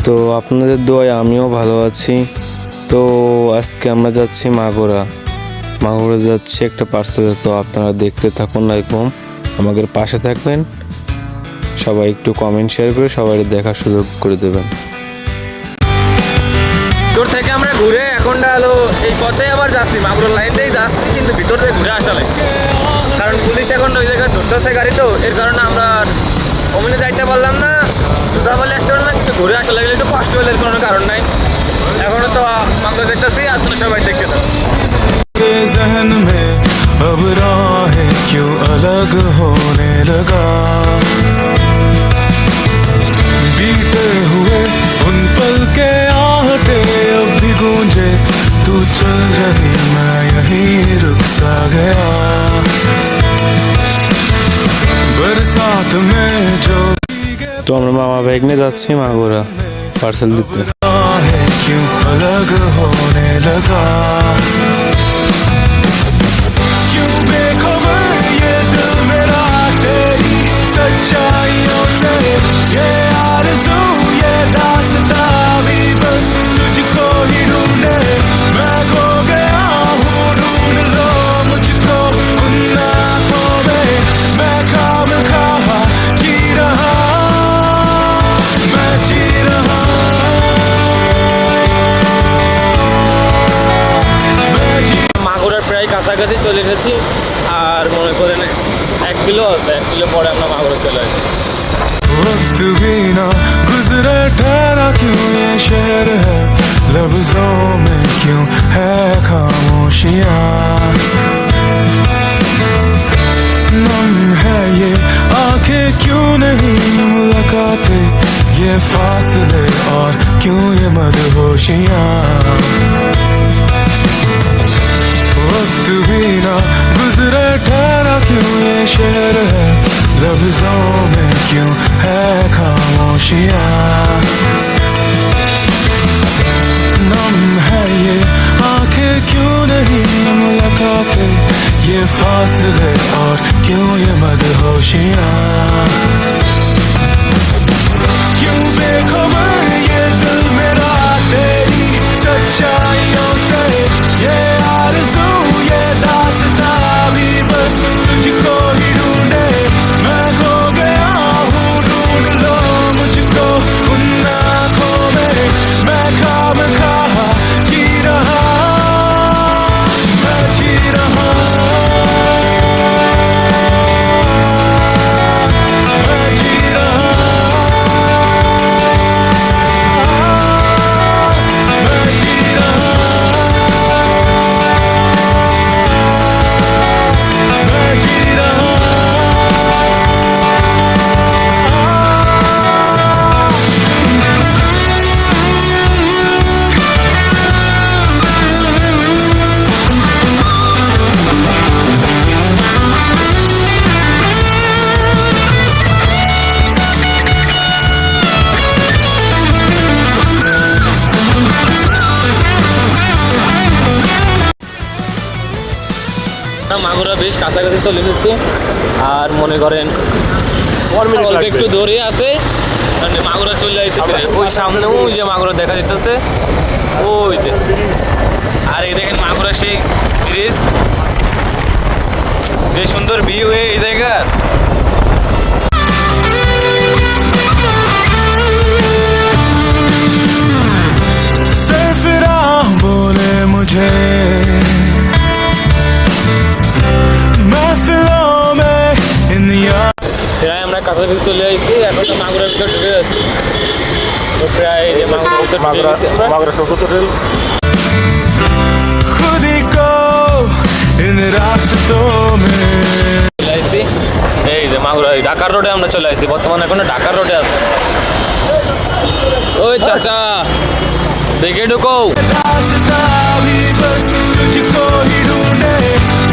তো আপনাদের দোয়ায় আমিও ভালো আছি। তো আজকে আমরা যাচ্ছি মাগুরা যাচ্ছি একটা পার্সেলে। তো আপনারা দেখতে থাকুন একদম, আমাদের পাশে থাকবেন। সবাই একটু কমেন্ট শেয়ার করে সবাই দেখার সুযোগ করে দেবেন। ভিতর থেকে আমরা ঘুরে এখনটা হলো এই পথে আবার যাচ্ছি, মাগুরার লাইন দিয়েই যাচ্ছি, কিন্তু ভিতর থেকে ঘুরে আসা লাগে, কারণ পুলিশ এখন ওই জায়গায় ধরতেছে গাড়ি, তো এর কারণে আমরা ওখানে যাইতে পারলাম না, সুতাবালি আসতে পারলাম না, কিন্তু ঘুরে আসা লাগলে একটু কষ্ট হলে কোনো কারণ নাই। এখনো তো মাগুরা দেখতেছি, আর তোরা সবাই দেখতে থাকো। ज़हन में अब राहें क्यों अलग होने लगा, बीते हुए उन पल के आहटे अब भी गूंजे, तू चल रही मैं यहीं रुक सा गया, बरसात में जो তো আমরা মামা ব্যাগ নিয়ে যাচ্ছি মাগুরা পার্সেল দিতে। राहें क्यों अलग होने लगा, क्यों बेखबर ये दिल मेरा तेरी सच्चाइयों से, ये आरज़ू ये दास्तां भी बस तुझको ही ढूंढे, मैं खो गया हूँ ढूंढ लो मुझको उन आँखों में, मैं खामख़ा जी रहा, मैं जी रहा, मैं जी। মাগুরার প্রায় কাছাকাছি চলে এসেছি, আর মনে করেন 1 কিলো আছে, 1 কিলো পরে আমরা মাগুরা চলে আসি। वक्त भी ना गुजरे ठहरा क्यों ये शहर है, लफ्जों में क्यों है खामोशियाँ, नम है ये आंखें क्यों नहीं मुलाकातें, ये फासले और क्यों ये मदहोशियाँ, वक्त भी ना गुजरे ठहरा क्यों ये शहर है, लफ्जों में क्यों है खामोशियाँ, नम है ये आंखें क्यों नहीं मुलाकातें, ये फासले और क्यों ये मदहोशियाँ, क्यों बेखबर ये दिल मेरा तेरी सच्चाइयों से, ये आरज़ू ये दास्तां भी बस तुझको ही ढूंढे, मैं खो गया हूँ ढूंढ लो मुझको उन आँखों में, मैं खामख़ा जी रहा, मैं जी रहा, मैं जी रहा, मैं जी रहा, मैं जी रहा। মাগুরা বেশ কাছাকাছি চলে এসেছি, আর মনে করেন অল্প একটু দূরে আছে, মানে মাগুরা চলে আসছে। ওই সামনে ওই যে মাগুরা দেখা যেতেছে, ওই যে, আর এই দেখেন মাগুরা সেই ব্রিজ, যে সুন্দর ভিউ এই জায়গার। सरफिरा बोले मुझे महफिलों में इन প্রায় আমরা কাছাকাছি চলে আসছি, এখন তো মাগুরার ভিতরে ঢুকে যাচ্ছি। তো প্রায় এই যে মাগুরার ভিতরে ঢুকে গেছি আমরা। खुद ही को इन रास्तों में চলে আসছি এই যে মাগুরা, এই ঢাকার রোডে আমরা চলে আসছি, বর্তমানে এখন ঢাকার রোডে আছে। ওই চাচা দেখে ঢুকো। रास्तां भी बस तुझको ही ढूंढे,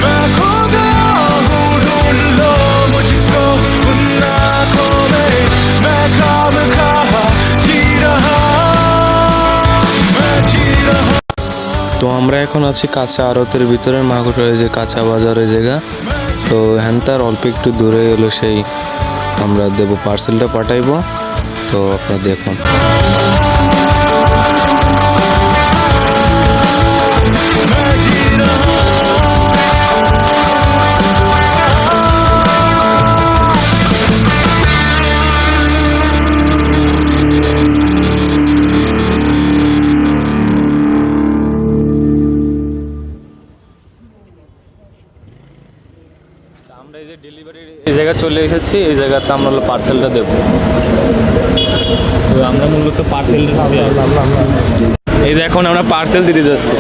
मैं खो गया हूँ ढूंढ लो मुझको उन आँखों में, मैं खामख़ा जी रहा, मैं जी रहा। তো আমরা এখন আছি কাঁচা আড়তের ভিতরে, মাগুরার যে কাঁচা বাজারের জায়গা। তো হ্যান তার অল্প একটু দূরে হলো সেই আমরা দেবো পার্সেলটা পাঠাইবো। তো আপনারা দেখুন। জায়গায় চলে এসেছি, এই জায়গাতে আমরা হলো পার্সেলটা দেবো। তো আমরা মূলত পার্সেলটা দিতে আসছি। এই যে এখন আমরা পার্সেল দিতে যাচ্ছি।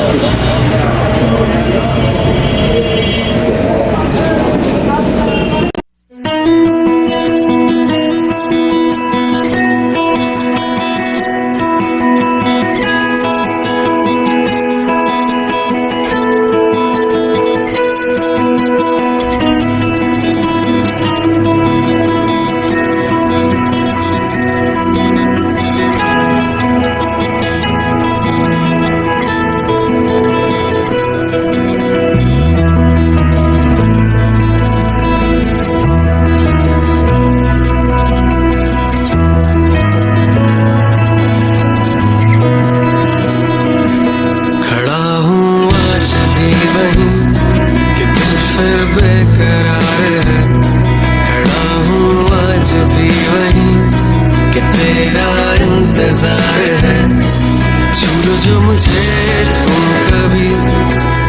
खड़ा हूँ आज भी वहीं कि दिल फिर बेकरार है। खड़ा हूँ आज भी वहीं कि तेरा इंतजार है। छू लो जो मुझे तुम कभी,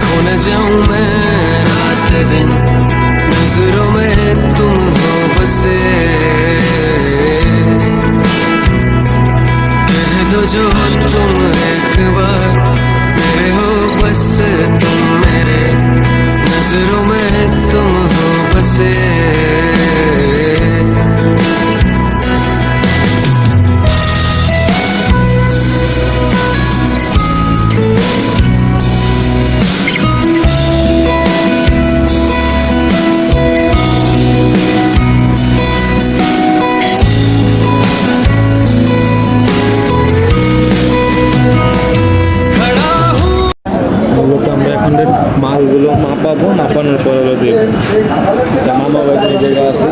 खो न जाऊं मैं रात दिन, नजरों में तुम हो बसे। कह दो जो तुम एक बार मेरे हो, बस तुम मेरे, नजरों में तुम हो बसे। মূলত আমরা এখন মালগুলো মাপাবো, মাপানোর পর হলো দেখবো। মামা এই জায়গা আছে,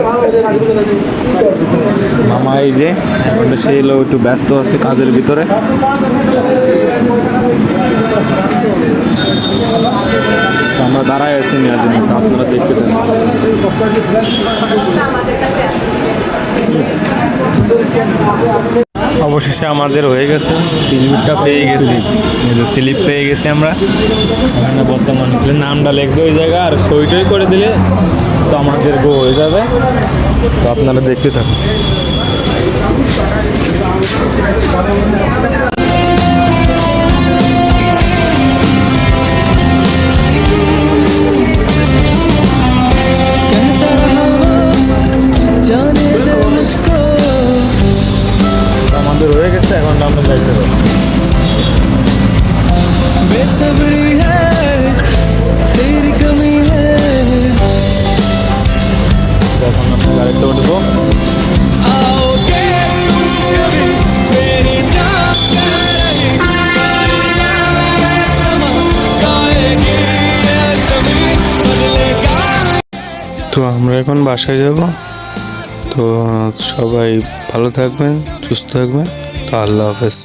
মামা এই যে এখন তো সেই লোক একটু ব্যস্ত আছে কাজের ভিতরে। তো আমরা দাঁড়ায় আছি নেওয়ার জন্য, তো আপনারা দেখতে পান। অবশেষে আমাদের হয়ে গেছে, স্লিপটা পেয়ে গেছি, স্লিপ পেয়ে গেছি আমরা। এখানে বর্তমানে নামটা লিখবে ওই জায়গা, আর সইটই করে দিলে তো আমাদের গো হয়ে যাবে। তো আপনারা দেখতে থাকুন। আমাদের হয়ে গেছে, এখন আমরা যাইতে পারি। बेसब्री है तेरी कमी है, এখন আমরা গাড়িতে উঠবো। आओगे तुम कभी मेरी जान करेगी, गाएगा समा, गाएगी ये सभी, बदलेगा। তো আমরা এখন বাসায় যাব। তো সবাই ভালো থাকবেন, সুস্থ থাকবেন। তো আল্লাহ হাফেজ।